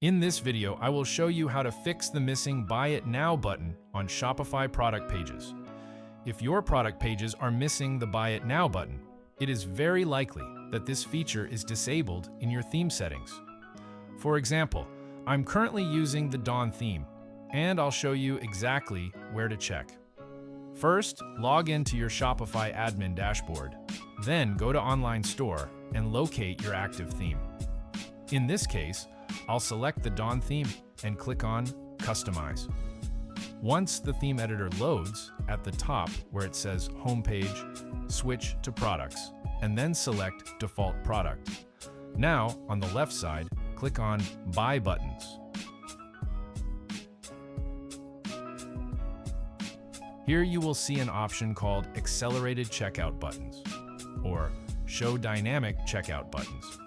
In this video, I will show you how to fix the missing Buy It Now button on Shopify product pages. If your product pages are missing the Buy It Now button, it is very likely that this feature is disabled in your theme settings. For example, I'm currently using the Dawn theme, and I'll show you exactly where to check. First, log into your Shopify admin dashboard. Then go to Online Store and locate your active theme. In this case, I'll select the Dawn theme and click on Customize. Once the theme editor loads, at the top where it says Homepage, switch to Products, and then select Default Product. Now, on the left side, click on Buy Buttons. Here you will see an option called Accelerated Checkout Buttons, or Show Dynamic Checkout Buttons.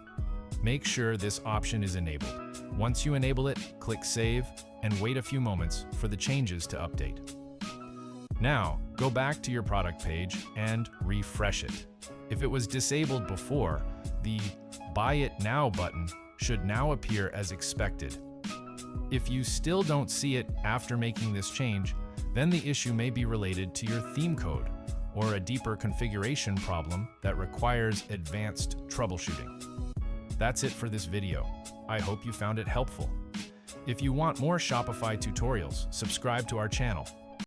Make sure this option is enabled. Once you enable it, click Save and wait a few moments for the changes to update. Now, go back to your product page and refresh it. If it was disabled before, the Buy It Now button should now appear as expected. If you still don't see it after making this change, then the issue may be related to your theme code or a deeper configuration problem that requires advanced troubleshooting. That's it for this video. I hope you found it helpful. If you want more Shopify tutorials, subscribe to our channel.